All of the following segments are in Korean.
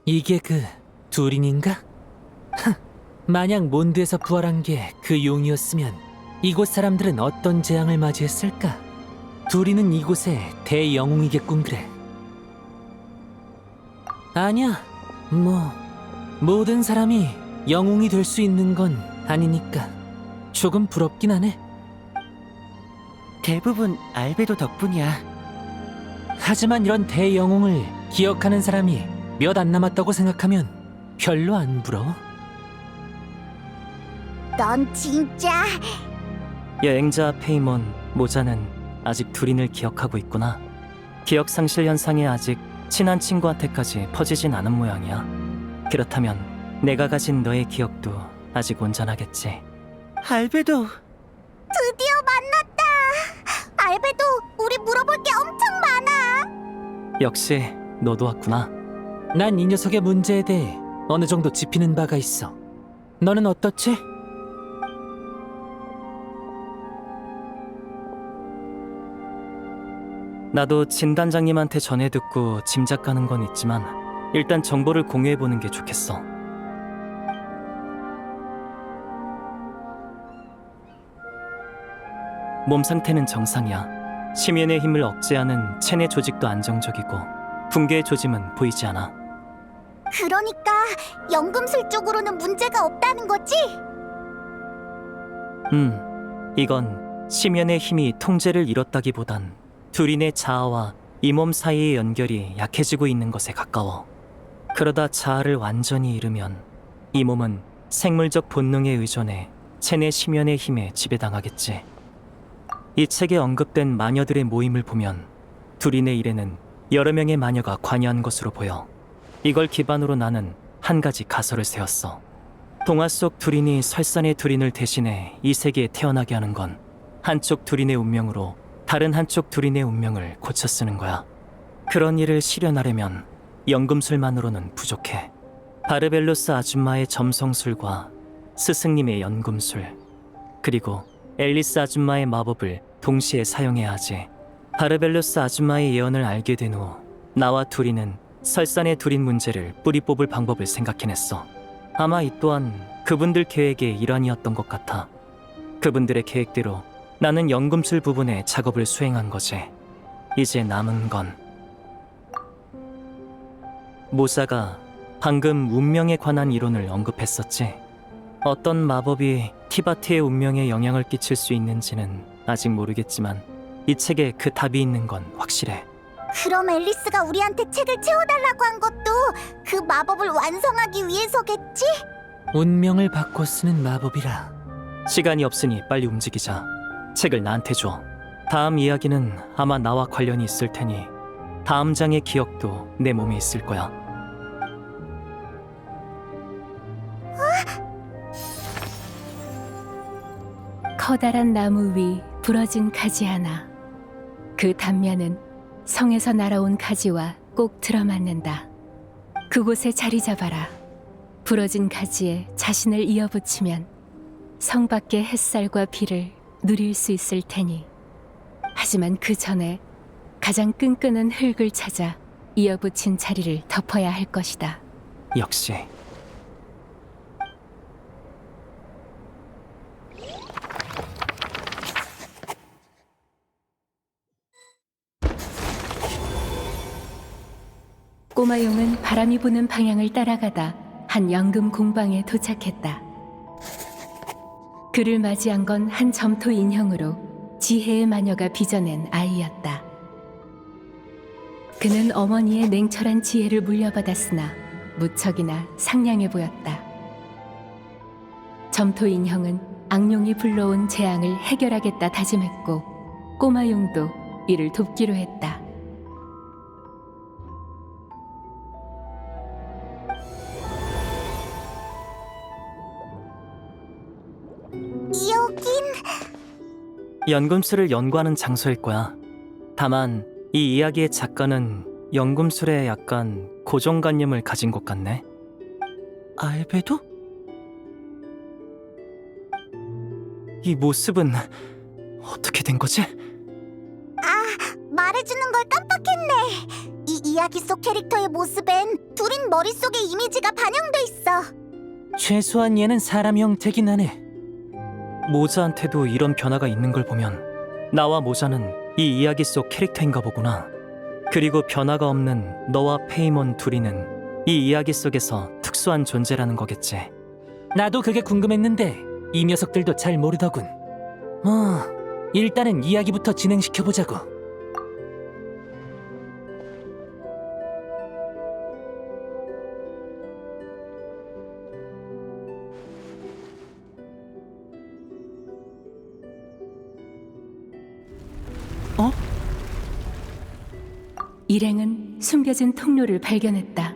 이게 그 두린인가? 만약 몬드에서 부활한 게 그 용이었으면 이곳 사람들은 어떤 재앙을 맞이했을까? 두린은 이곳의 대영웅이겠군 그래. 아니야, 모든 사람이 영웅이 될 수 있는 건 아니니까 조금 부럽긴 하네. 대부분 알베도 덕분이야. 하지만 이런 대영웅을 기억하는 사람이 몇 안 남았다고 생각하면 별로 안 부러워. 넌 진짜 여행자 페이몬 모자는 아직 두린을 기억하고 있구나. 기억 상실 현상이 아직 친한 친구한테까지 퍼지진 않은 모양이야. 그렇다면 내가 가진 너의 기억도 아직 온전하겠지. 알베도. 드디어 만났다. 알베도, 우리 물어볼 게 엄청 많아. 역시 너도 왔구나. 난 이 녀석의 문제에 대해 어느 정도 짚이는 바가 있어. 너는 어떻지? 나도 진단장님한테 전해 듣고 짐작 가는 건 있지만 일단 정보를 공유해보는 게 좋겠어. 몸 상태는 정상이야. 심연의 힘을 억제하는 체내 조직도 안정적이고 붕괴의 조짐은 보이지 않아. 그러니까 연금술 쪽으로는 문제가 없다는 거지? 이건 심연의 힘이 통제를 잃었다기보단 두린의 자아와 이 몸 사이의 연결이 약해지고 있는 것에 가까워. 그러다 자아를 완전히 잃으면 이 몸은 생물적 본능에 의존해 체내 심연의 힘에 지배당하겠지. 이 책에 언급된 마녀들의 모임을 보면 두린의 일에는 여러 명의 마녀가 관여한 것으로 보여. 이걸 기반으로 나는 한 가지 가설을 세웠어. 동화 속 두린이 설산의 두린을 대신해 이 세계에 태어나게 하는 건 한쪽 두린의 운명으로 다른 한쪽 두린의 운명을 고쳐 쓰는 거야. 그런 일을 실현하려면 연금술만으로는 부족해. 바르벨로스 아줌마의 점성술과 스승님의 연금술, 그리고 앨리스 아줌마의 마법을 동시에 사용해야 하지. 바르벨로스 아줌마의 예언을 알게 된 후 나와 두린은 설산의 두린 문제를 뿌리 뽑을 방법을 생각해냈어. 아마 이 또한 그분들 계획의 일환이었던 것 같아. 그분들의 계획대로 나는 연금술 부분의 작업을 수행한 거지. 이제 남은 건 모사가 방금 운명에 관한 이론을 언급했었지. 어떤 마법이 티바트의 운명에 영향을 끼칠 수 있는지는 아직 모르겠지만 이 책에 그 답이 있는 건 확실해. 그럼 앨리스가 우리한테 책을 채워달라고 한 것도 그 마법을 완성하기 위해서겠지? 운명을 바꿔 쓰는 마법이라. 시간이 없으니 빨리 움직이자. 책을 나한테 줘. 다음 이야기는 아마 나와 관련이 있을 테니 다음 장의 기억도 내 몸에 있을 거야. 커다란 나무 위 부러진 가지 하나. 그 단면은 성에서 날아온 가지와 꼭 들어맞는다. 그곳에 자리 잡아라. 부러진 가지에 자신을 이어붙이면 성 밖의 햇살과 비를 누릴 수 있을 테니. 하지만 그 전에 가장 끈끈한 흙을 찾아 이어붙인 자리를 덮어야 할 것이다. 역시 꼬마용은 바람이 부는 방향을 따라가다 한 연금 공방에 도착했다. 그를 맞이한 건 한 점토 인형으로 지혜의 마녀가 빚어낸 아이였다. 그는 어머니의 냉철한 지혜를 물려받았으나 무척이나 상냥해 보였다. 점토 인형은 악룡이 불러온 재앙을 해결하겠다 다짐했고 꼬마용도 이를 돕기로 했다. 여긴 연금술을 연구하는 장소일 거야. 다만 이 이야기의 작가는 연금술에 약간 고정관념을 가진 것 같네. 알베도? 이 모습은 어떻게 된 거지? 말해주는 걸 깜빡했네. 이 이야기 속 캐릭터의 모습엔 둘인 머릿속에 이미지가 반영돼 있어. 최소한 얘는 사람 형태긴 하네. 모자한테도 이런 변화가 있는 걸 보면 나와 모자는 이 이야기 속 캐릭터인가 보구나. 그리고 변화가 없는 너와 페이몬 둘이는 이 이야기 속에서 특수한 존재라는 거겠지. 나도 그게 궁금했는데 이 녀석들도 잘 모르더군. 일단은 이야기부터 진행시켜보자고. 일행은 숨겨진 통로를 발견했다.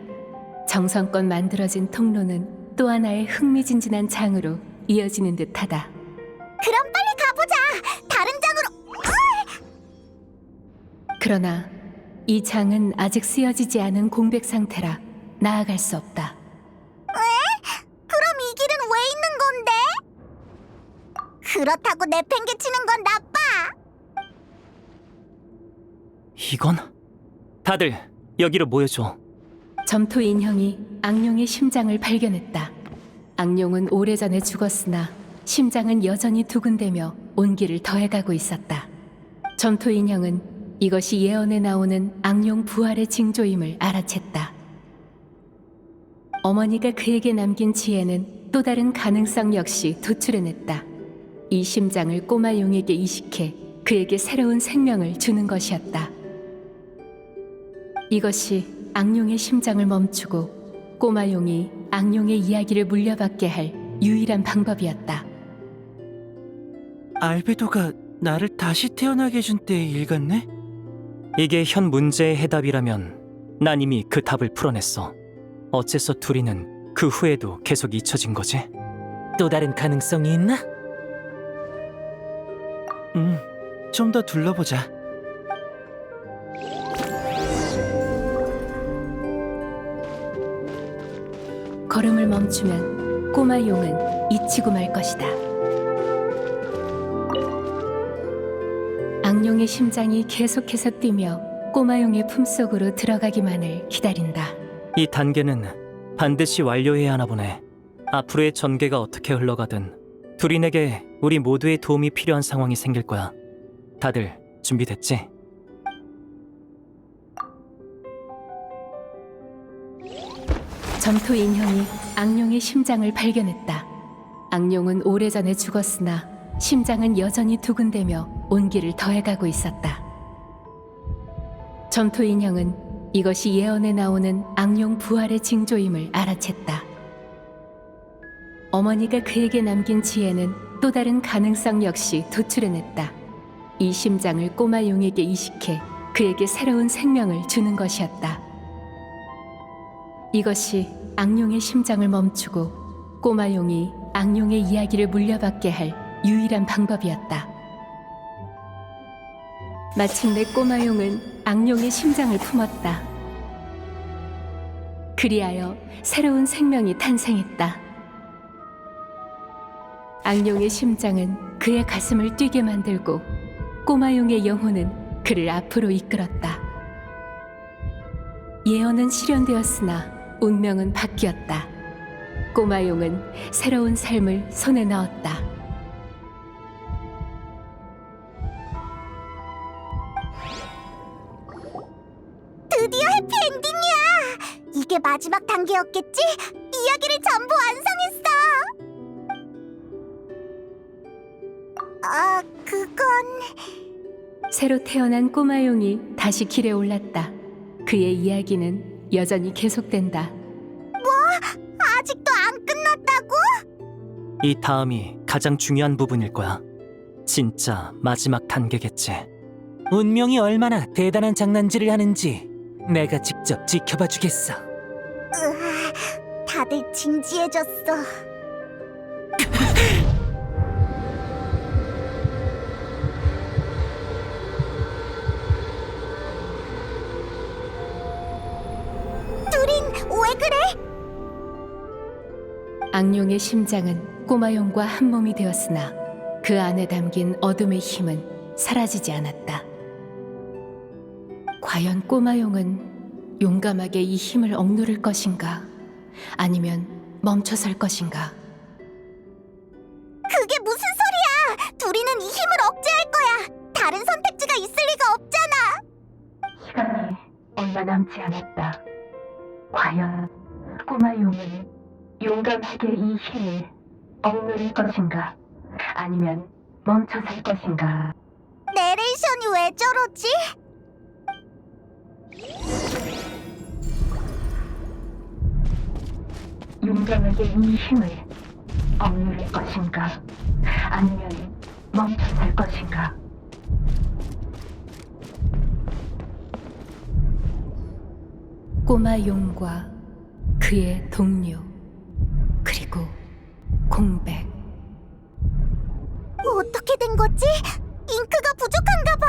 정성껏 만들어진 통로는 또 하나의 흥미진진한 장으로 이어지는 듯하다. 그럼 빨리 가보자. 다른 장으로. 그러나 이 장은 아직 쓰여지지 않은 공백 상태라 나아갈 수 없다. 그럼 이 길은 왜 있는 건데? 그렇다고 내팽개치는 건 나빠. 이건? 다들 여기로 모여줘. 점토 인형이 악룡의 심장을 발견했다. 악룡은 오래전에 죽었으나 심장은 여전히 두근대며 온기를 더해가고 있었다. 점토 인형은 이것이 예언에 나오는 악룡 부활의 징조임을 알아챘다. 어머니가 그에게 남긴 지혜는 또 다른 가능성 역시 도출해냈다. 이 심장을 꼬마용에게 이식해 그에게 새로운 생명을 주는 것이었다. 이것이 악룡의 심장을 멈추고 꼬마용이 악룡의 이야기를 물려받게 할 유일한 방법이었다. 알베도가 나를 다시 태어나게 해준 때의 일 같네? 이게 현 문제의 해답이라면 난 이미 그 답을 풀어냈어. 어째서 둘이는 그 후에도 계속 잊혀진 거지? 또 다른 가능성이 있나? 좀 더 둘러보자. 걸음을 멈추면 꼬마용은 잊히고 말 것이다. 악룡의 심장이 계속해서 뛰며 꼬마용의 품속으로 들어가기만을 기다린다. 이 단계는 반드시 완료해야 하나 보네. 앞으로의 전개가 어떻게 흘러가든 둘인에게 우리 모두의 도움이 필요한 상황이 생길 거야. 다들 준비됐지? 점토 인형이 악룡의 심장을 발견했다. 악룡은 오래전에 죽었으나 심장은 여전히 두근대며 온기를 더해가고 있었다. 점토 인형은 이것이 예언에 나오는 악룡 부활의 징조임을 알아챘다. 어머니가 그에게 남긴 지혜는 또 다른 가능성 역시 도출해냈다. 이 심장을 꼬마용에게 이식해 그에게 새로운 생명을 주는 것이었다. 이것이 악룡의 심장을 멈추고 꼬마용이 악룡의 이야기를 물려받게 할 유일한 방법이었다. 마침내 꼬마용은 악룡의 심장을 품었다. 그리하여 새로운 생명이 탄생했다. 악룡의 심장은 그의 가슴을 뛰게 만들고 꼬마용의 영혼은 그를 앞으로 이끌었다. 예언은 실현되었으나 운명은 바뀌었다. 꼬마용은 새로운 삶을 손에 넣었다. 드디어 해피엔딩이야. 이게 마지막 단계였겠지? 이야기를 전부 완성했어. 그건... 새로 태어난 꼬마용이 다시 길에 올랐다. 그의 이야기는 여전히 계속된다. 아직도 안 끝났다고? 이 다음이 가장 중요한 부분일 거야. 진짜 마지막 단계겠지. 운명이 얼마나 대단한 장난질을 하는지 내가 직접 지켜봐 주겠어. 다들 진지해졌어. 둘인 왜 그래? 악룡의 심장은 꼬마용과 한 몸이 되었으나 그 안에 담긴 어둠의 힘은 사라지지 않았다. 과연 꼬마용은 용감하게 이 힘을 억누를 것인가? 아니면 멈춰설 것인가? 그게 무슨 소리야! 둘이는 이 힘을 억제할 거야! 다른 선택지가 있을 리가 없잖아! 시간이 얼마 남지 않았다. 과연 꼬마용은 용감하게 이 힘을 억누를 것인가? 아니면 멈춰설 것인가? 내레이션이 왜 저러지? 용감하게 이 힘을 억누를 것인가? 아니면 멈춰설 것인가? 꼬마 용과 그의 동료, 그리고 공백. 어떻게 된 거지? 잉크가 부족한가 봐!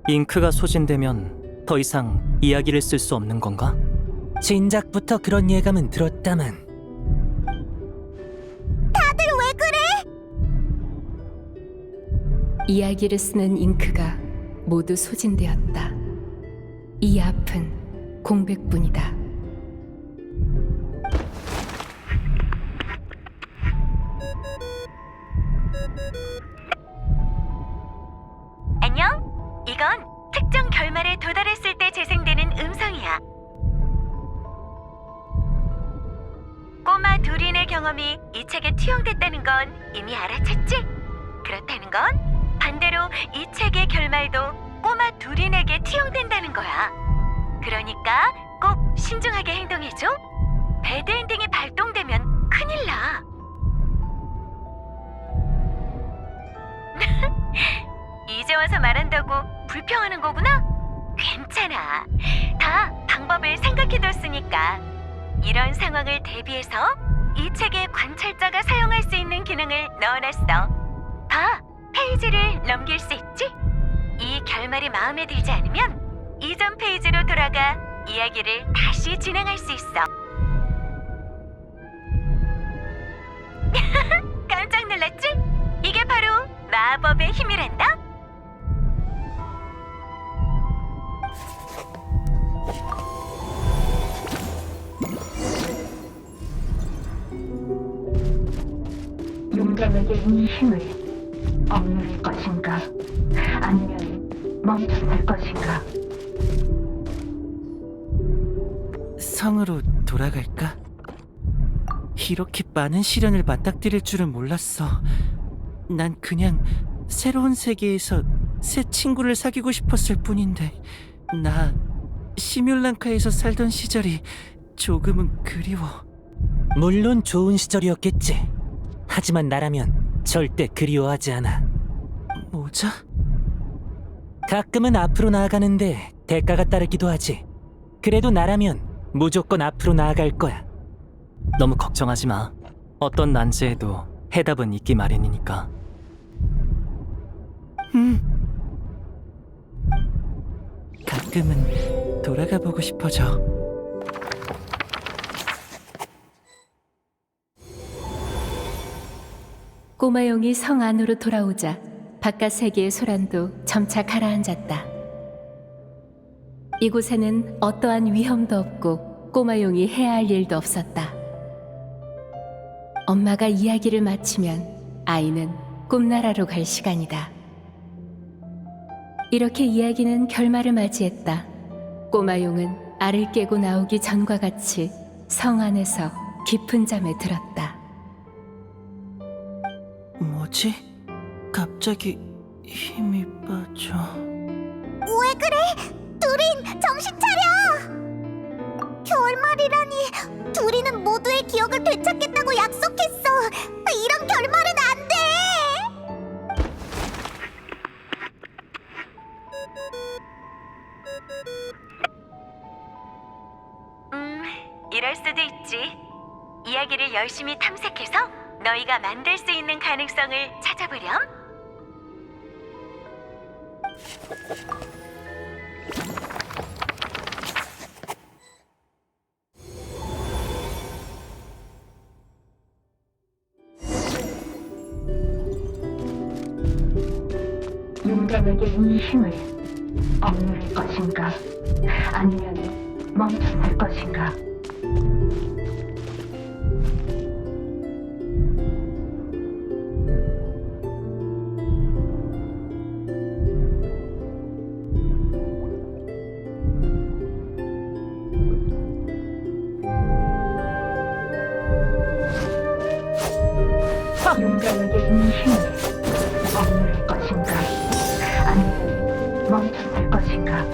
잉크가 소진되면 더 이상 이야기를 쓸 수 없는 건가? 진작부터 그런 예감은 들었다만 다들 왜 그래? 이야기를 쓰는 잉크가 모두 소진되었다. 이 앞은 공백뿐이다. 안녕? 이건 특정 결말에 도달했을 때 재생되는 음성이야. 꼬마 두린의 경험이 이 책에 투영됐다는 건 이미 알아챘지? 그렇다는 건 반대로 이 책의 결말도 꼬마 두린에게 투영된다는 거야. 그러니까 꼭 신중하게 행동해줘. 배드엔딩이 발동되면 큰일 나. 이제 와서 말한다고 불평하는 거구나? 괜찮아. 다 방법을 생각해뒀으니까. 이런 상황을 대비해서 이 책에 관찰자가 사용할 수 있는 기능을 넣어놨어. 봐, 페이지를 넘길 수 있지? 이 결말이 마음에 들지 않으면 이전 페이지로 돌아가 이야기를 다시 진행할 수 있어. 깜짝 놀랐지? 이게 바로 마법의 힘이란다. 용감하게 이 힘을 억누를 것인가? 아니면 멈춰설 것인가? 성으로 돌아갈까? 이렇게 많은 시련을 맞닥뜨릴 줄은 몰랐어. 난 그냥 새로운 세계에서 새 친구를 사귀고 싶었을 뿐인데 나 시뮬랑카에서 살던 시절이 조금은 그리워. 물론 좋은 시절이었겠지. 하지만 나라면 절대 그리워하지 않아. 뭐죠? 가끔은 앞으로 나아가는데 대가가 따르기도 하지. 그래도 나라면 무조건 앞으로 나아갈 거야. 너무 걱정하지 마. 어떤 난제에도 해답은 있기 마련이니까. 가끔은 돌아가 보고 싶어져. 꼬마용이 성 안으로 돌아오자 바깥 세계의 소란도 점차 가라앉았다. 이곳에는 어떠한 위험도 없고 꼬마용이 해야 할 일도 없었다. 엄마가 이야기를 마치면 아이는 꿈나라로 갈 시간이다. 이렇게 이야기는 결말을 맞이했다. 꼬마용은 알을 깨고 나오기 전과 같이 성 안에서 깊은 잠에 들었다. 뭐지? 갑자기 힘이 빠져. 왜 그래? 두린, 정신 차려! 결말이라니, 두린은 모두의 기억을 되찾겠다고 약속했어. 이런 결말은 안 돼! 이럴 수도 있지. 이야기를 열심히 탐색해서 너희가 만들 수 있는 가능성을 찾아보렴. 용감하게 이 힘을 억누를 것인가? 아니면 멈췄을 것인가? 용감하게 있는 힘을 억누를 것인가? 아니면 멈췄을 것인가?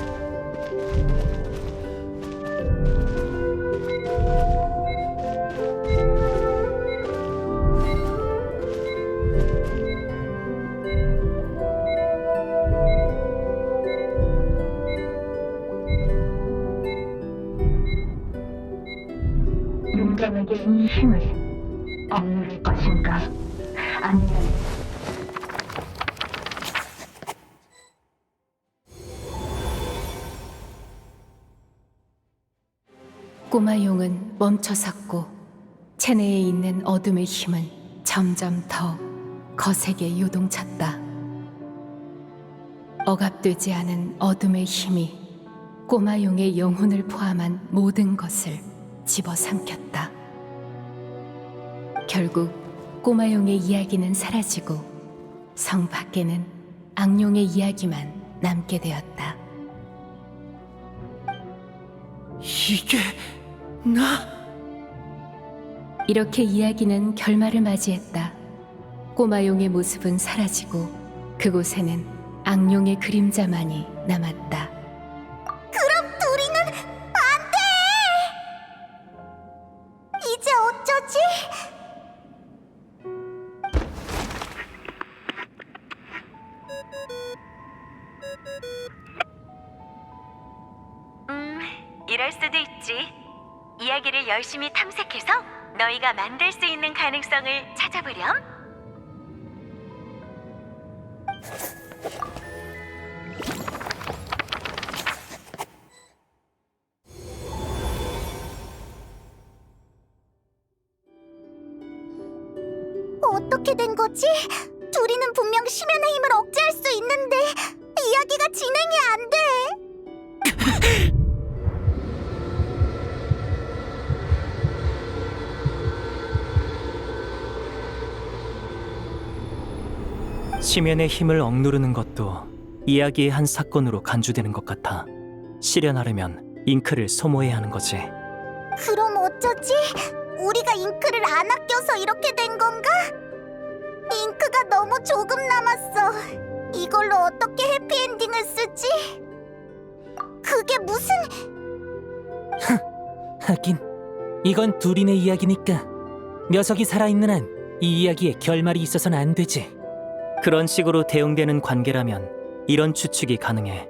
용감하게 이 힘을 억누를 것인가? 아니면 꼬마 용은 멈춰섰고 체내에 있는 어둠의 힘은 점점 더 거세게 요동쳤다. 억압되지 않은 어둠의 힘이 꼬마 용의 영혼을 포함한 모든 것을 집어삼켰다. 결국 꼬마 용의 이야기는 사라지고 성 밖에는 악룡의 이야기만 남게 되었다. 이게 나? 이렇게 이야기는 결말을 맞이했다. 꼬마 용의 모습은 사라지고 그곳에는 악룡의 그림자만이 남았다. 그럼 둘이는 안 돼! 이제 어쩌지? 이럴 수도 있지. 이야기를 열심히 탐색해서 너희가 만들 수 있는 가능성을 찾아보렴. 어떻게 된 거지? 둘이는 분명 심연의 힘을 억제할 수 있는데 이야기가 진행이 안 돼. 심연의 힘을 억누르는 것도 이야기의 한 사건으로 간주되는 것 같아. 실현하려면 잉크를 소모해야 하는 거지. 그럼 어쩌지? 우리가 잉크를 안 아껴서 이렇게 된 건가? 잉크가 너무 조금 남았어. 이걸로 어떻게 해피엔딩을 쓰지? 그게 무슨... 하긴 이건 둘이네 이야기니까 녀석이 살아있는 한 이 이야기에 결말이 있어서는 안 되지. 그런 식으로 대응되는 관계라면 이런 추측이 가능해.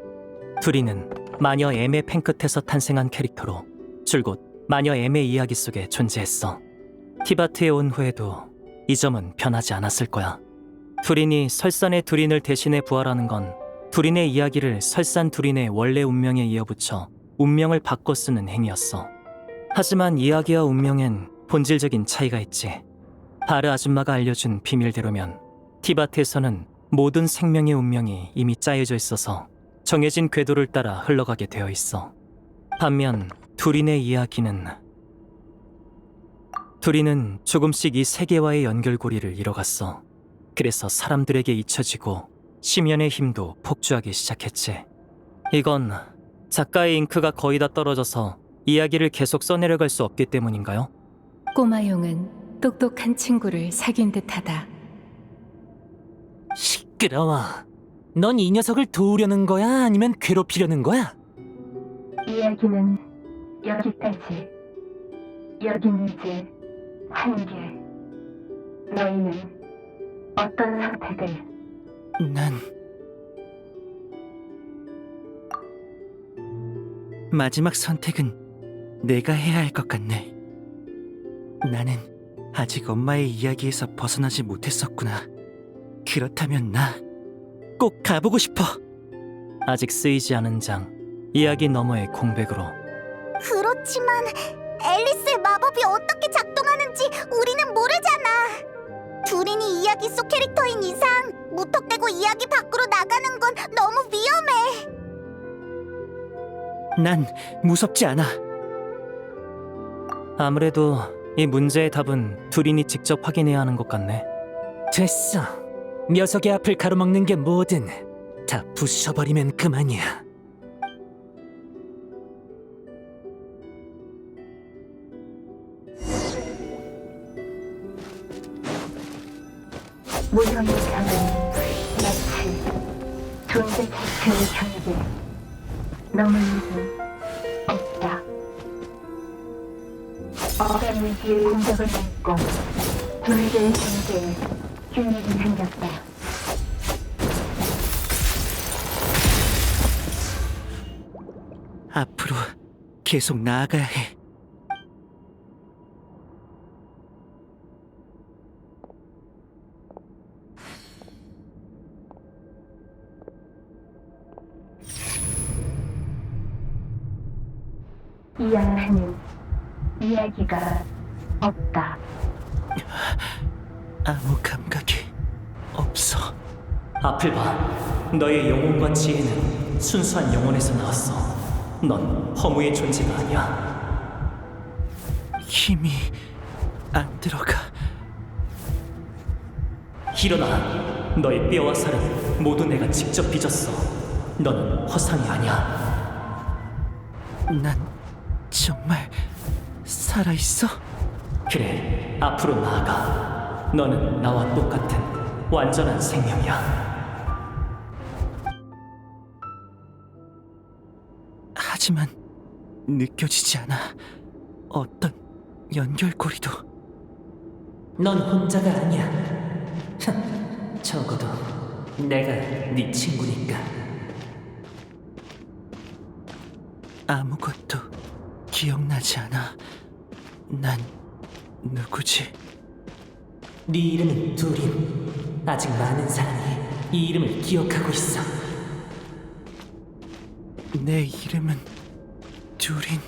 둘이는 마녀 M의 팬 끝에서 탄생한 캐릭터로 줄곧 마녀 M의 이야기 속에 존재했어. 티바트에 온 후에도 이 점은 변하지 않았을 거야. 두린이 설산의 두린을 대신해 부활하는 건 두린의 이야기를 설산 두린의 원래 운명에 이어붙여 운명을 바꿔 쓰는 행위였어. 하지만 이야기와 운명엔 본질적인 차이가 있지. 바르 아줌마가 알려준 비밀대로면 티바트에서는 모든 생명의 운명이 이미 짜여져 있어서 정해진 궤도를 따라 흘러가게 되어 있어. 반면 두린의 이야기는 조금씩 이 세계와의 연결고리를 잃어갔어. 그래서 사람들에게 잊혀지고 심연의 힘도 폭주하기 시작했지. 이건 작가의 잉크가 거의 다 떨어져서 이야기를 계속 써내려갈 수 없기 때문인가요? 꼬마 용은 똑똑한 친구를 사귄 듯하다. 시끄러워. 넌 이 녀석을 도우려는 거야? 아니면 괴롭히려는 거야? 이야기는 여기까지. 여긴 이제 한계. 너희는 어떤 선택을? 난 마지막 선택은 내가 해야 할 것 같네. 나는 아직 엄마의 이야기에서 벗어나지 못했었구나. 그렇다면 나 꼭 가보고 싶어. 아직 쓰이지 않은 장, 이야기 너머의 공백으로. 그렇지만 앨리스의 마법이 어떻게 작동하는지 우리는 모르잖아. 두린이 이야기 속 캐릭터인 이상 무턱대고 이야기 밖으로 나가는 건 너무 위험해. 난 무섭지 않아. 아무래도 이 문제의 답은 두린이 직접 확인해야 하는 것 같네. 됐어. 녀석의 앞을 가로막는 게 뭐든 다 부숴버리면 그만이야. 무형의 병은 마치 존재 자체의 경계 넘을 일은 없다. 어떤 위기의 공격을 받고 존재의 경계에 균열이 생겼다. 앞으로 계속 나아가야 해. 이 안에는 이야기가 없다. 아무 감각이 없어. 앞을 봐. 너의 영혼과 지혜는 순수한 영혼에서 나왔어. 넌 허무의 존재가 아니야. 힘이 안 들어가. 일어나. 너의 뼈와 살은 모두 내가 직접 빚었어. 너는 허상이 아니야. 난 정말 살아있어? 그래, 앞으로 나아가. 너는 나와 똑같은 완전한 생명이야. 하지만 느껴지지 않아. 어떤 연결고리도. 넌 혼자가 아니야. 적어도 내가 네 친구니까. 아무것도 기억나지 않아. 난 누구지? 네 이름은 두린. 아직 많은 사람이 이 이름을 기억하고 있어. 내 이름은 두린.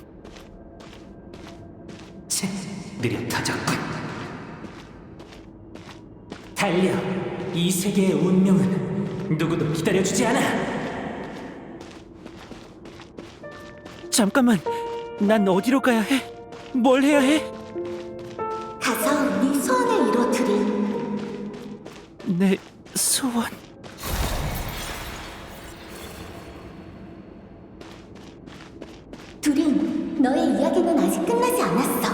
채, 느릿하졌군. 달려. 이 세계의 운명은 누구도 기다려주지 않아. 잠깐만, 난 어디로 가야 해? 뭘 해야 해? 가서 네 소원을 이뤄 두린. 내 소원. 두린, 너의 이야기는 아직 끝나지 않았어.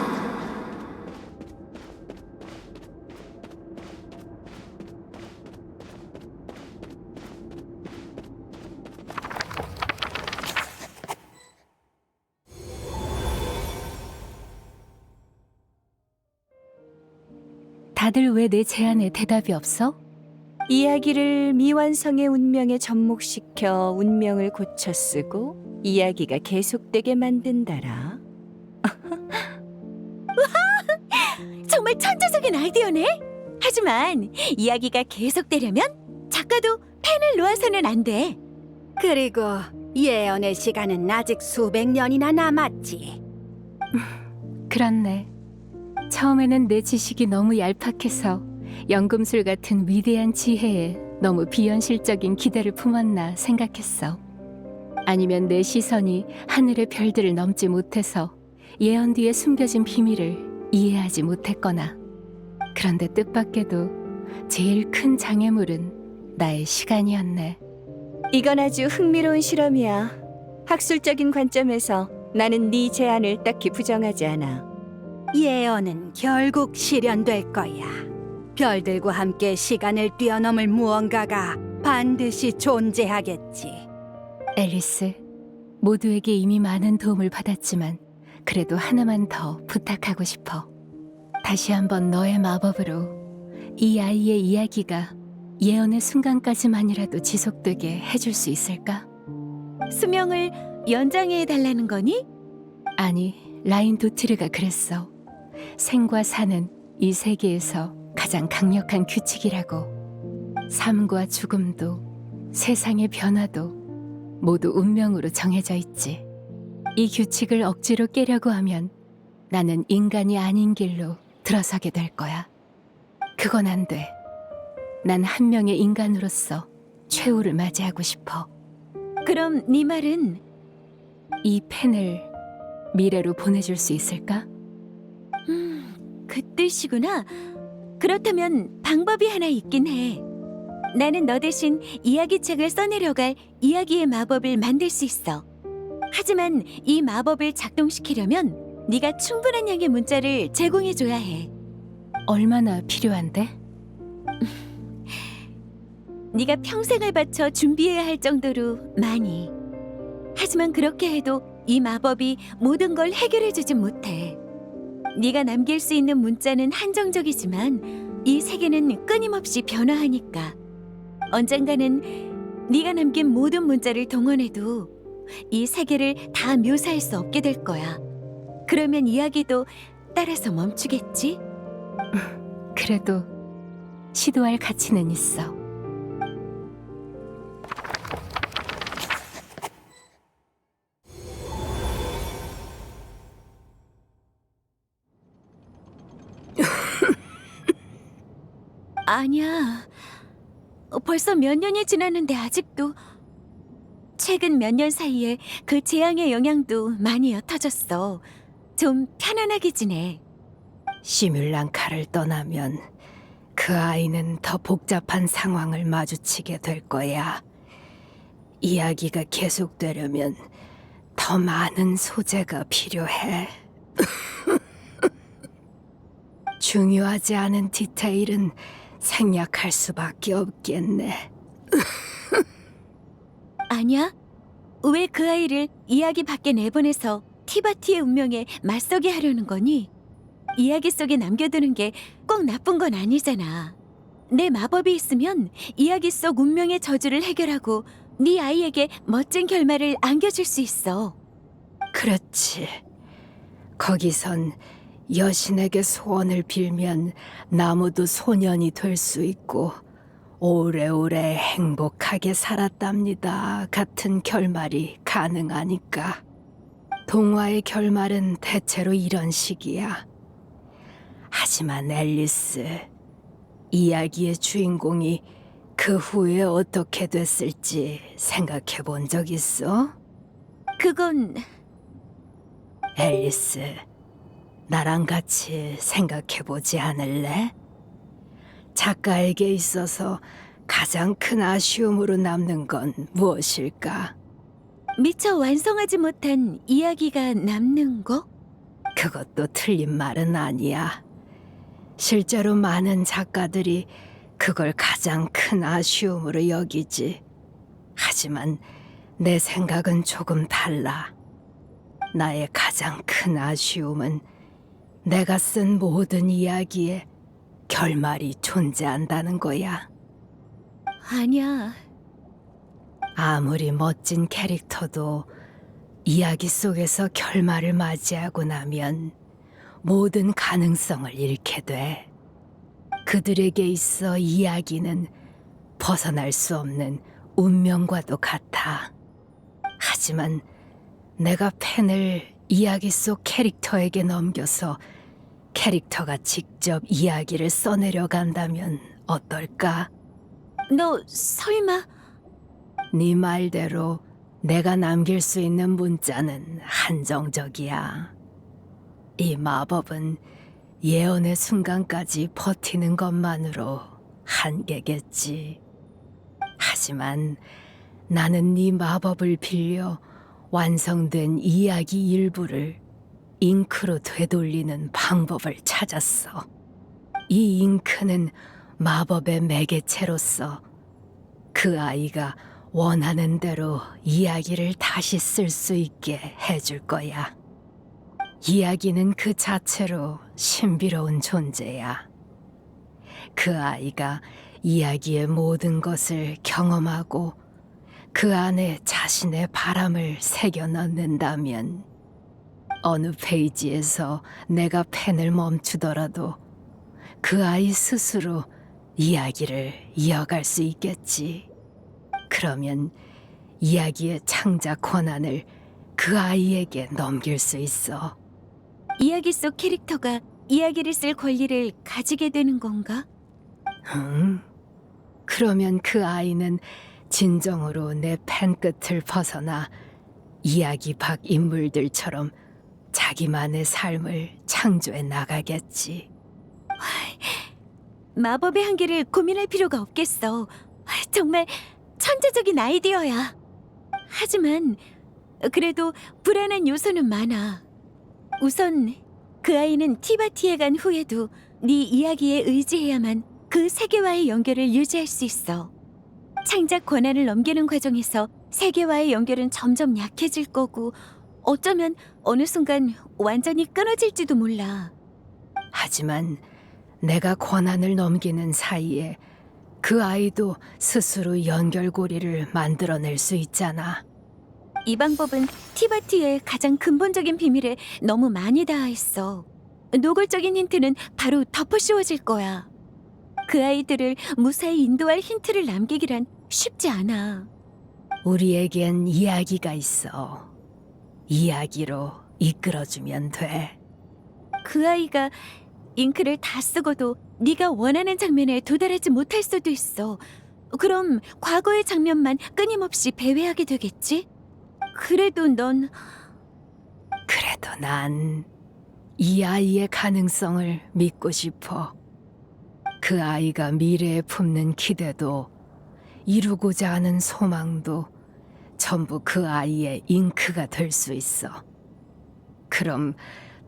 다들 왜 내 제안에 대답이 없어? 이야기를 미완성의 운명에 접목시켜 운명을 고쳐 쓰고 이야기가 계속되게 만든다라. 정말 천재적인 아이디어네. 하지만 이야기가 계속되려면 작가도 펜을 놓아서는 안 돼. 그리고 예언의 시간은 아직 수백 년이나 남았지. 그렇네. 처음에는 내 지식이 너무 얄팍해서 연금술 같은 위대한 지혜에 너무 비현실적인 기대를 품었나 생각했어. 아니면 내 시선이 하늘의 별들을 넘지 못해서 예언 뒤에 숨겨진 비밀을 이해하지 못했거나. 그런데 뜻밖에도 제일 큰 장애물은 나의 시간이었네. 이건 아주 흥미로운 실험이야. 학술적인 관점에서 나는 네 제안을 딱히 부정하지 않아. 예언은 결국 실현될 거야. 별들과 함께 시간을 뛰어넘을 무언가가 반드시 존재하겠지. 앨리스, 모두에게 이미 많은 도움을 받았지만 그래도 하나만 더 부탁하고 싶어. 다시 한번 너의 마법으로 이 아이의 이야기가 예언의 순간까지만이라도 지속되게 해줄 수 있을까? 수명을 연장해 달라는 거니? 아니, 라인 도트르가 그랬어. 생과 사는 이 세계에서 가장 강력한 규칙이라고. 삶과 죽음도 세상의 변화도 모두 운명으로 정해져 있지. 이 규칙을 억지로 깨려고 하면 나는 인간이 아닌 길로 들어서게 될 거야. 그건 안 돼. 난 한 명의 인간으로서 최후를 맞이하고 싶어. 그럼 네 말은 이 펜을 미래로 보내줄 수 있을까? 그 뜻이구나. 그렇다면 방법이 하나 있긴 해. 나는 너 대신 이야기책을 써내려갈 이야기의 마법을 만들 수 있어. 하지만 이 마법을 작동시키려면 네가 충분한 양의 문자를 제공해줘야 해. 얼마나 필요한데? 네가 평생을 바쳐 준비해야 할 정도로 많이. 하지만 그렇게 해도 이 마법이 모든 걸 해결해주진 못해. 네가 남길 수 있는 문자는 한정적이지만 이 세계는 끊임없이 변화하니까 언젠가는 네가 남긴 모든 문자를 동원해도 이 세계를 다 묘사할 수 없게 될 거야. 그러면 이야기도 따라서 멈추겠지? 그래도 시도할 가치는 있어. 아니야. 벌써 몇 년이 지났는데 아직도. 최근 몇 년 사이에 그 재앙의 영향도 많이 옅어졌어. 좀 편안하게 지내. 시뮬랑카를 떠나면 그 아이는 더 복잡한 상황을 마주치게 될 거야. 이야기가 계속되려면 더 많은 소재가 필요해. 중요하지 않은 디테일은 생략할 수밖에 없겠네. 아니야? 왜 그 아이를 이야기 밖에 내보내서 티바티의 운명에 맞서게 하려는 거니? 이야기 속에 남겨두는 게 꼭 나쁜 건 아니잖아. 내 마법이 있으면 이야기 속 운명의 저주를 해결하고 네 아이에게 멋진 결말을 안겨줄 수 있어. 그렇지. 거기선 여신에게 소원을 빌면 나무도 소년이 될 수 있고 오래오래 행복하게 살았답니다 같은 결말이 가능하니까. 동화의 결말은 대체로 이런 식이야. 하지만 앨리스, 이야기의 주인공이 그 후에 어떻게 됐을지 생각해 본 적 있어? 그건 앨리스, 나랑 같이 생각해 보지 않을래? 작가에게 있어서 가장 큰 아쉬움으로 남는 건 무엇일까? 미처 완성하지 못한 이야기가 남는 거? 그것도 틀린 말은 아니야. 실제로 많은 작가들이 그걸 가장 큰 아쉬움으로 여기지. 하지만 내 생각은 조금 달라. 나의 가장 큰 아쉬움은 내가 쓴 모든 이야기에 결말이 존재한다는 거야. 아니야. 아무리 멋진 캐릭터도 이야기 속에서 결말을 맞이하고 나면 모든 가능성을 잃게 돼. 그들에게 있어 이야기는 벗어날 수 없는 운명과도 같아. 하지만 내가 펜을 이야기 속 캐릭터에게 넘겨서 캐릭터가 직접 이야기를 써내려 간다면 어떨까? 너 설마... 네 말대로 내가 남길 수 있는 문자는 한정적이야. 이 마법은 예언의 순간까지 버티는 것만으로 한계겠지. 하지만 나는 네 마법을 빌려 완성된 이야기 일부를 잉크로 되돌리는 방법을 찾았어. 이 잉크는 마법의 매개체로서 그 아이가 원하는 대로 이야기를 다시 쓸 수 있게 해줄 거야. 이야기는 그 자체로 신비로운 존재야. 그 아이가 이야기의 모든 것을 경험하고 그 안에 자신의 바람을 새겨 넣는다면 어느 페이지에서 내가 펜을 멈추더라도 그 아이 스스로 이야기를 이어갈 수 있겠지. 그러면 이야기의 창작 권한을 그 아이에게 넘길 수 있어. 이야기 속 캐릭터가 이야기를 쓸 권리를 가지게 되는 건가? 그러면 그 아이는 진정으로 내 펜 끝을 벗어나 이야기 밖 인물들처럼 자기만의 삶을 창조해 나가겠지. 마법의 한계를 고민할 필요가 없겠어. 정말 천재적인 아이디어야. 하지만 그래도 불안한 요소는 많아. 우선 그 아이는 티바티에 간 후에도 네 이야기에 의지해야만 그 세계와의 연결을 유지할 수 있어. 창작 권한을 넘기는 과정에서 세계와의 연결은 점점 약해질 거고 어쩌면 어느 순간 완전히 끊어질지도 몰라. 하지만 내가 권한을 넘기는 사이에 그 아이도 스스로 연결고리를 만들어낼 수 있잖아. 이 방법은 티바티의 가장 근본적인 비밀에 너무 많이 닿아있어. 노골적인 힌트는 바로 덮어씌워질 거야. 그 아이들을 무사히 인도할 힌트를 남기기란 쉽지 않아. 우리에겐 이야기가 있어. 이야기로 이끌어주면 돼. 그 아이가 잉크를 다 쓰고도 네가 원하는 장면에 도달하지 못할 수도 있어. 그럼 과거의 장면만 끊임없이 배회하게 되겠지? 그래도 넌 그래도 난 이 아이의 가능성을 믿고 싶어. 그 아이가 미래에 품는 기대도 이루고자 하는 소망도 전부 그 아이의 잉크가 될 수 있어. 그럼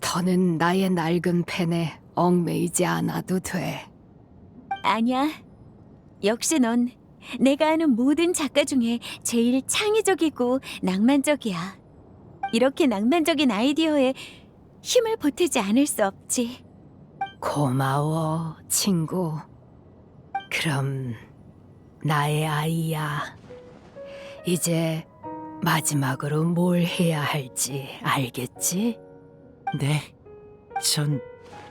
더는 나의 낡은 펜에 얽매이지 않아도 돼. 아니야. 역시 넌 내가 아는 모든 작가 중에 제일 창의적이고 낭만적이야. 이렇게 낭만적인 아이디어에 힘을 보태지 않을 수 없지. 고마워, 친구. 그럼 나의 아이야. 이제 마지막으로 뭘 해야 할지 알겠지? 네, 전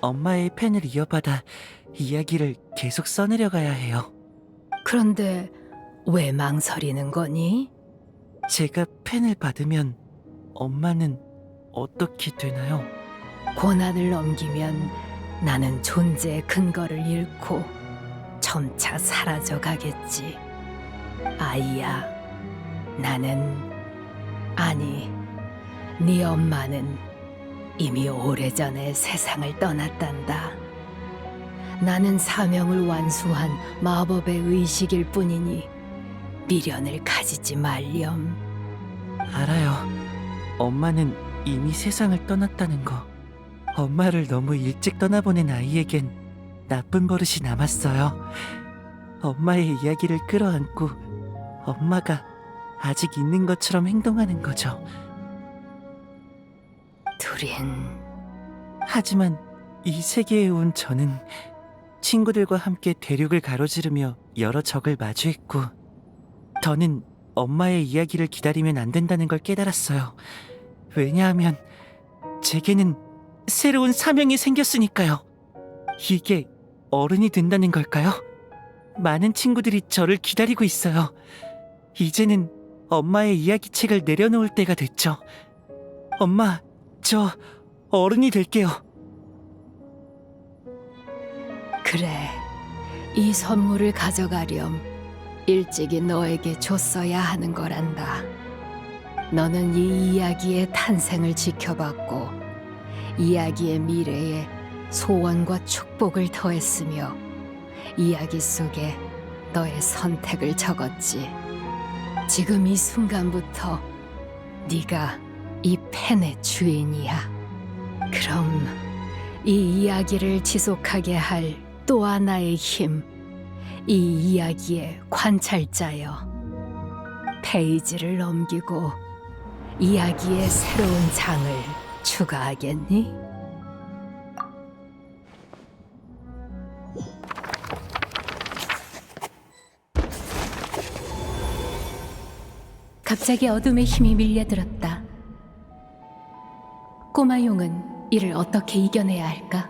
엄마의 펜을 이어받아 이야기를 계속 써내려가야 해요. 그런데 왜 망설이는 거니? 제가 펜을 받으면 엄마는 어떻게 되나요? 고난을 넘기면 나는 존재의 근거를 잃고 점차 사라져 가겠지. 아이야, 아니, 네 엄마는 이미 오래전에 세상을 떠났단다. 나는 사명을 완수한 마법의 의식일 뿐이니 미련을 가지지 말렴. 알아요. 엄마는 이미 세상을 떠났다는 거. 엄마를 너무 일찍 떠나보낸 아이에겐 나쁜 버릇이 남았어요. 엄마의 이야기를 끌어안고 엄마가 아직 있는 것처럼 행동하는 거죠. 둘인 하지만 이 세계에 온 저는 친구들과 함께 대륙을 가로지르며 여러 적을 마주했고 더는 엄마의 이야기를 기다리면 안 된다는 걸 깨달았어요. 왜냐하면 제게는 새로운 사명이 생겼으니까요. 이게 어른이 된다는 걸까요? 많은 친구들이 저를 기다리고 있어요. 이제는 엄마의 이야기책을 내려놓을 때가 됐죠. 엄마, 저 어른이 될게요. 그래, 이 선물을 가져가렴. 일찍이 너에게 줬어야 하는 거란다. 너는 이 이야기의 탄생을 지켜봤고 이야기의 미래에 소원과 축복을 더했으며 이야기 속에 너의 선택을 적었지. 지금 이 순간부터 네가 이 펜의 주인이야. 그럼 이 이야기를 지속하게 할 또 하나의 힘, 이 이야기의 관찰자여. 페이지를 넘기고 이야기의 새로운 장을 추가하겠니? 갑자기 어둠의 힘이 밀려들었다. 꼬마 용은 이를 어떻게 이겨내야 할까?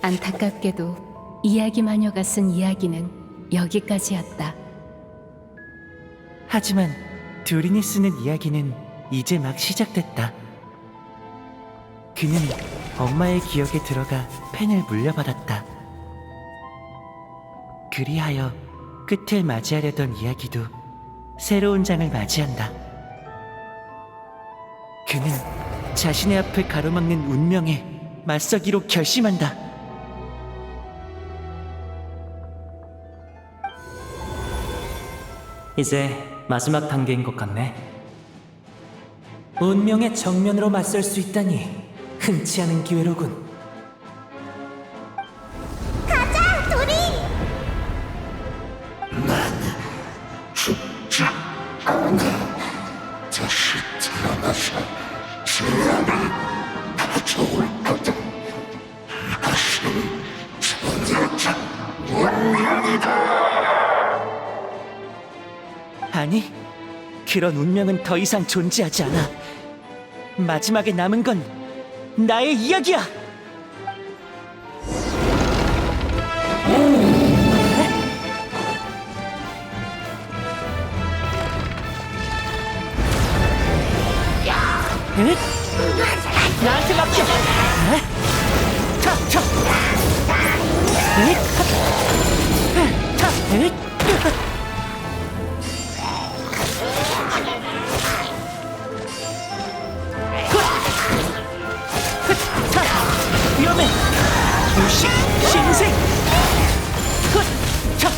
안타깝게도 이야기 마녀가 쓴 이야기는 여기까지였다. 하지만 듀린이 쓰는 이야기는 이제 막 시작됐다. 그는 엄마의 기억에 들어가 펜을 물려받았다. 그리하여 끝을 맞이하려던 이야기도 새로운 장을 맞이한다. 그는 자신의 앞을 가로막는 운명에 맞서기로 결심한다. 이제 마지막 단계인 것 같네. 운명의 정면으로 맞설 수 있다니 흔치 않은 기회로군. 아니, 그런 운명은 더 이상 존재하지 않아. 마지막에 남은 건 나의 이야기야. 나한테 맡겨. 차, 차. 위험해. 무식 신생. 차.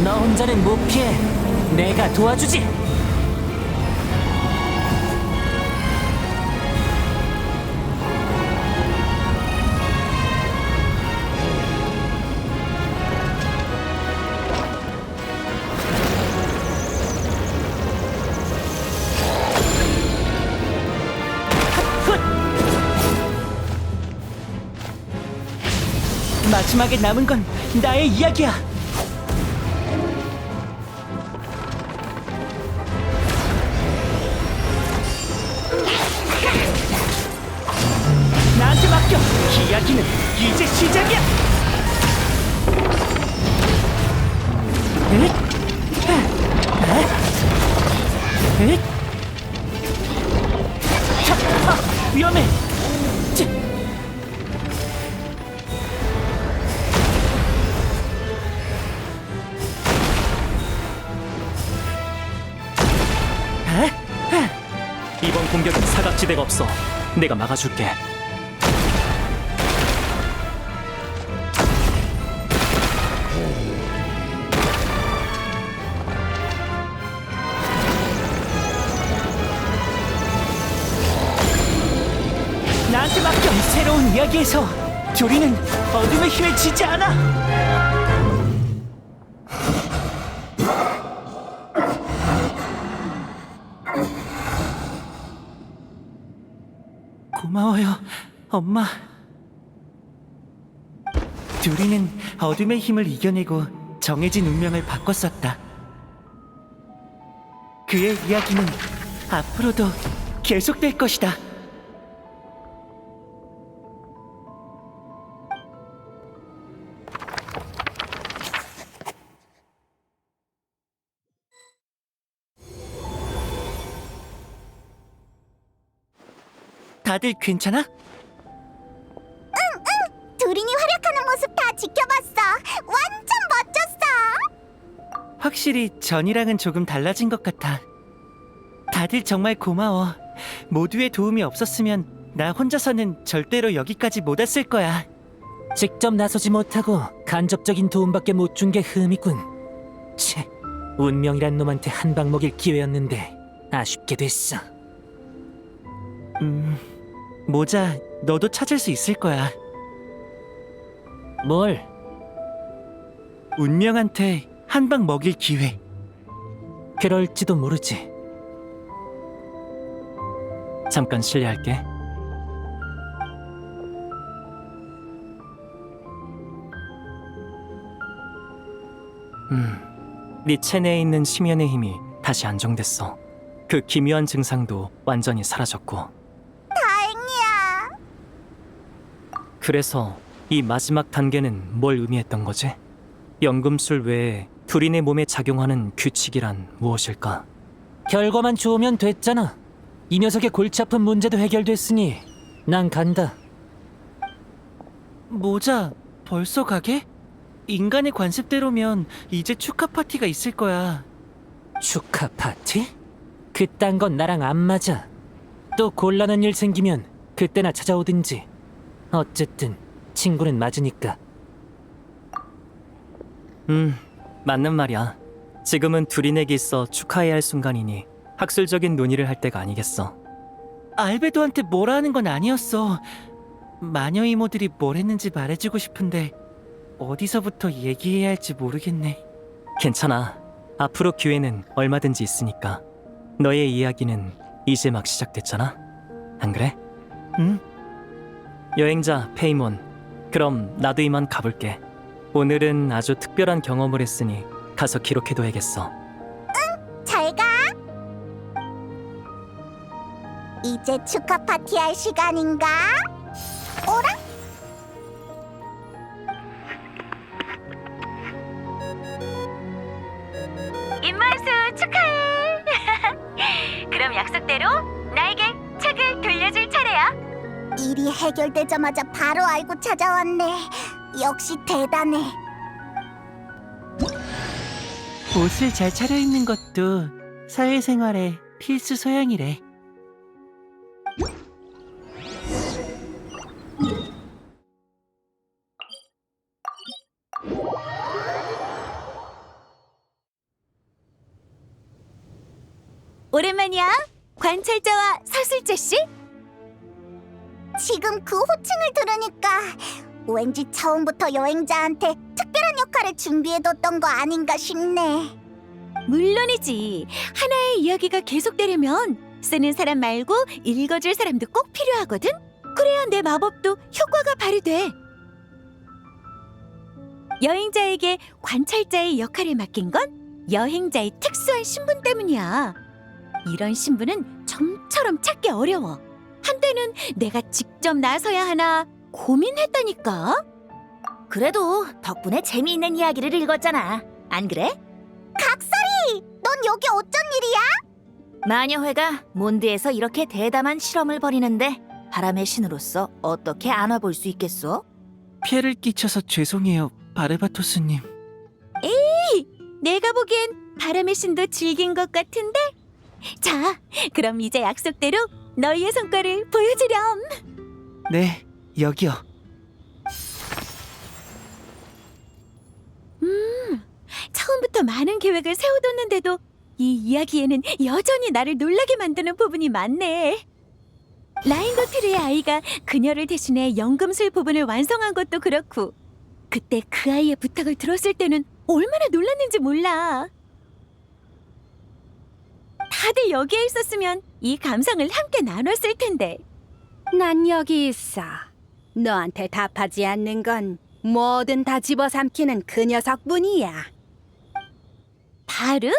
너 혼자는 못 피해. 내가 도와주지. 마지막에 남은 건 나의 이야기야. 나한테 맡겨. 이야기는 이제 시작이야. 위험해. 이번 공격은 사각지대가 없어. 내가 막아줄게. 나한테 맡겨. 새로운 이야기에서 조리는 어둠의 힘에 지지 않아. 고마워요, 엄마. 둘이는 어둠의 힘을 이겨내고 정해진 운명을 바꿨었다. 그의 이야기는 앞으로도 계속될 것이다. 다들 괜찮아? 두린이 활약하는 모습 다 지켜봤어. 완전 멋졌어. 확실히 전이랑은 조금 달라진 것 같아. 다들 정말 고마워. 모두의 도움이 없었으면 나 혼자서는 절대로 여기까지 못 왔을 거야. 직접 나서지 못하고 간접적인 도움밖에 못 준 게 흠이군. 채, 운명이란 놈한테 한 방 먹일 기회였는데 아쉽게 됐어. 모자, 너도 찾을 수 있을 거야. 뭘? 운명한테 한 방 먹일 기회. 그럴지도 모르지. 잠깐 실례할게. 네 체내에 있는 심연의 힘이 다시 안정됐어. 그 기묘한 증상도 완전히 사라졌고. 다행이야. 그래서 이 마지막 단계는 뭘 의미했던 거지? 연금술 외에 둘인의 몸에 작용하는 규칙이란 무엇일까? 결과만 좋으면 됐잖아. 이 녀석의 골치 아픈 문제도 해결됐으니 난 간다. 모자, 벌써 가게? 인간의 관습대로면 이제 축하 파티가 있을 거야. 축하 파티? 그딴 건 나랑 안 맞아. 또 곤란한 일 생기면 그때나 찾아오든지. 어쨌든 친구는 맞으니까. 맞는 말이야. 지금은 둘이내기 있어 축하해야 할 순간이니 학술적인 논의를 할 때가 아니겠어. 알베도한테 뭐라 하는 건 아니었어. 마녀 이모들이 뭘 했는지 말해주고 싶은데 어디서부터 얘기해야 할지 모르겠네. 괜찮아. 앞으로 기회는 얼마든지 있으니까. 너의 이야기는 이제 막 시작됐잖아. 안 그래? 응? 여행자 페이몬. 그럼 나도 이만 가볼게. 오늘은 아주 특별한 경험을 했으니 가서 기록해둬야겠어. 잘 가. 이제 축하 파티 할 시간인가? 오라? 입만수 축하해. 그럼 약속대로 나에게 책을 돌려줄 차례야. 일이 해결되자마자 바로 알고 찾아왔네. 역시 대단해. 옷을 잘 차려입는 것도 사회생활의 필수 소양이래. 오랜만이야. 관찰자와 서술자 씨. 지금 그 호칭을 들으니까 왠지 처음부터 여행자한테 특별한 역할을 준비해뒀던 거 아닌가 싶네. 물론이지. 하나의 이야기가 계속되려면 쓰는 사람 말고 읽어줄 사람도 꼭 필요하거든. 그래야 내 마법도 효과가 발휘돼. 여행자에게 관찰자의 역할을 맡긴 건 여행자의 특수한 신분 때문이야. 이런 신분은 좀처럼 찾기 어려워. 한때는 내가 직접 나서야 하나 고민했다니까. 그래도 덕분에 재미있는 이야기를 읽었잖아. 안 그래? 각설이! 넌 여기 어쩐 일이야? 마녀회가 몬드에서 이렇게 대담한 실험을 벌이는데 바람의 신으로서 어떻게 안 와볼 수 있겠어? 피해를 끼쳐서 죄송해요, 바르바토스님. 내가 보기엔 바람의 신도 즐긴 것 같은데? 자, 그럼 이제 약속대로 너희의 성과를 보여주렴. 네, 여기요. 처음부터 많은 계획을 세워뒀는데도 이 이야기에는 여전히 나를 놀라게 만드는 부분이 많네. 라인도트르의 아이가 그녀를 대신해 연금술 부분을 완성한 것도 그렇고, 그때 그 아이의 부탁을 들었을 때는 얼마나 놀랐는지 몰라. 다들 여기에 있었으면 이 감상을 함께 나눴을 텐데. 난 여기 있어. 너한테 답하지 않는 건 뭐든 다 집어삼키는 그 녀석뿐이야. 바르?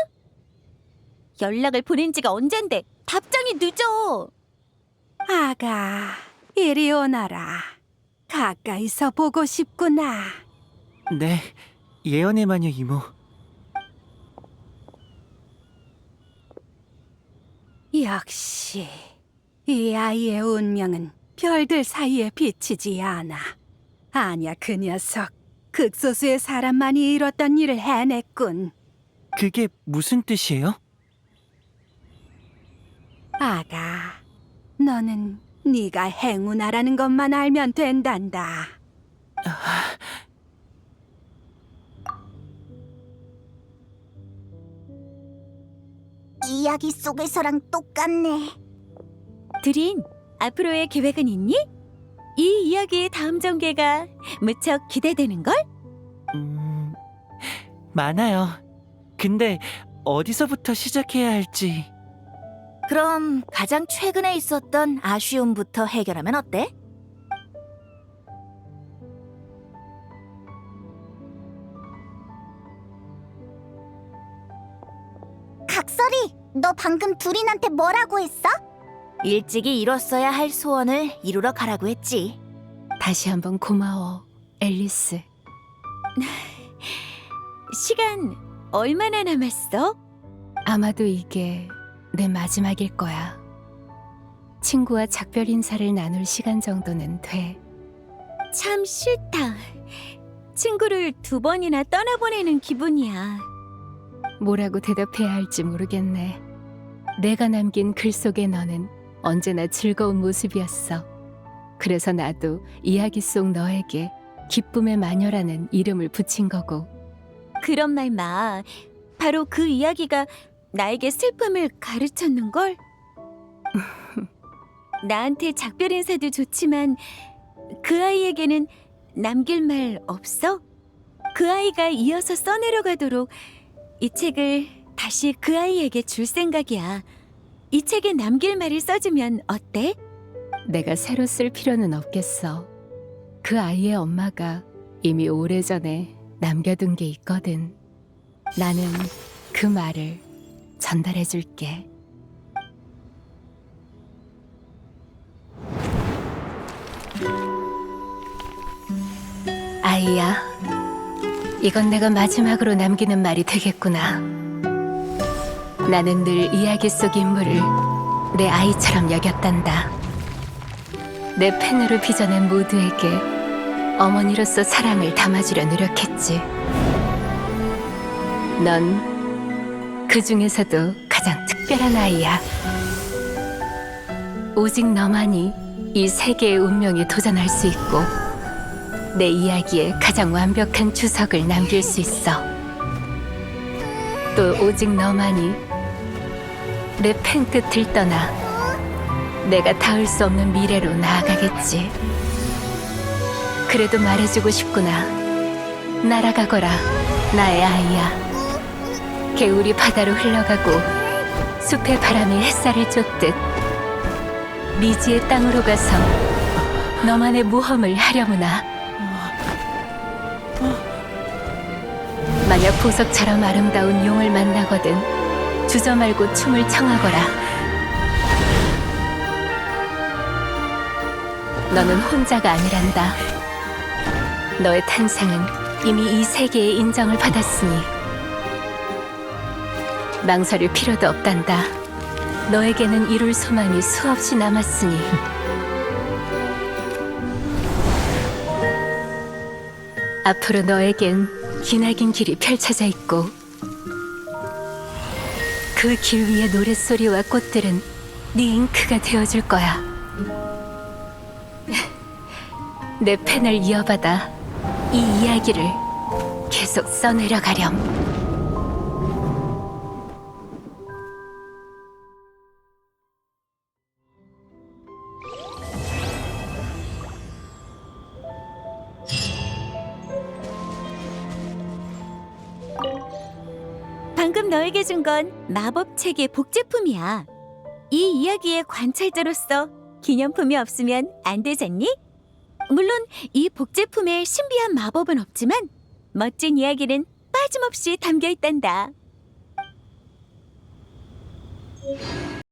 연락을 보낸 지가 언젠데 답장이 늦어. 아가, 이리 오너라. 가까이서 보고 싶구나. 네, 예언의 마녀 이모. 역시 이 아이의 운명은 별들 사이에 비치지 않아. 아냐, 그 녀석 극소수의 사람만이 이뤘던 일을 해냈군. 그게 무슨 뜻이에요? 아가, 너는 네가 행운아라는 것만 알면 된단다. 이야기 속에서랑 똑같네. 드린, 앞으로의 계획은 있니? 이 이야기의 다음 전개가 무척 기대되는걸? 많아요. 근데 어디서부터 시작해야 할지. 그럼 가장 최근에 있었던 아쉬움부터 해결하면 어때? 각설이, 너 방금 두린한테 뭐라고 했어? 일찍이 이뤘어야 할 소원을 이루러 가라고 했지. 다시 한번 고마워, 앨리스. 시간 얼마나 남았어? 아마도 이게 내 마지막일 거야. 친구와 작별 인사를 나눌 시간 정도는 돼. 참 싫다. 친구를 2번이나 떠나보내는 기분이야. 뭐라고 대답해야 할지 모르겠네. 내가 남긴 글 속의 너는 언제나 즐거운 모습이었어. 그래서 나도 이야기 속 너에게 기쁨의 마녀라는 이름을 붙인 거고. 그런 말 마. 바로 그 이야기가 나에게 슬픔을 가르쳤는걸? 나한테 작별 인사도 좋지만 그 아이에게는 남길 말 없어? 그 아이가 이어서 써내려가도록 이 책을 다시 그 아이에게 줄 생각이야. 이 책에 남길 말을 써주면 어때? 내가 새로 쓸 필요는 없겠어. 그 아이의 엄마가 이미 오래전에 남겨둔 게 있거든. 나는 그 말을 전달해 줄게. 아이야, 이건 내가 마지막으로 남기는 말이 되겠구나. 나는 늘 이야기 속 인물을 내 아이처럼 여겼단다. 내 펜으로 빚어낸 모두에게 어머니로서 사랑을 담아주려 노력했지. 넌 그 중에서도 가장 특별한 아이야. 오직 너만이 이 세계의 운명에 도전할 수 있고 내 이야기에 가장 완벽한 주석을 남길 수 있어. 또 오직 너만이 내 펜 끝을 떠나 내가 닿을 수 없는 미래로 나아가겠지. 그래도 말해주고 싶구나. 날아가거라, 나의 아이야. 개울이 바다로 흘러가고 숲의 바람이 햇살을 쫓듯 미지의 땅으로 가서 너만의 모험을 하려무나. 만약 보석처럼 아름다운 용을 만나거든 주저 말고 춤을 청하거라. 너는 혼자가 아니란다. 너의 탄생은 이미 이 세계의 인정을 받았으니 망설일 필요도 없단다. 너에게는 이룰 소망이 수없이 남았으니. 앞으로 너에겐 기나긴 길이 펼쳐져 있고 그 길 위의 노랫소리와 꽃들은 네 잉크가 되어줄 거야. 내 펜을 이어받아 이 이야기를 계속 써내려가렴. 방금 너에게 준 건 마법책의 복제품이야. 이 이야기의 관찰자로서 기념품이 없으면 안 되잖니? 물론 이 복제품에 신비한 마법은 없지만 멋진 이야기는 빠짐없이 담겨 있단다.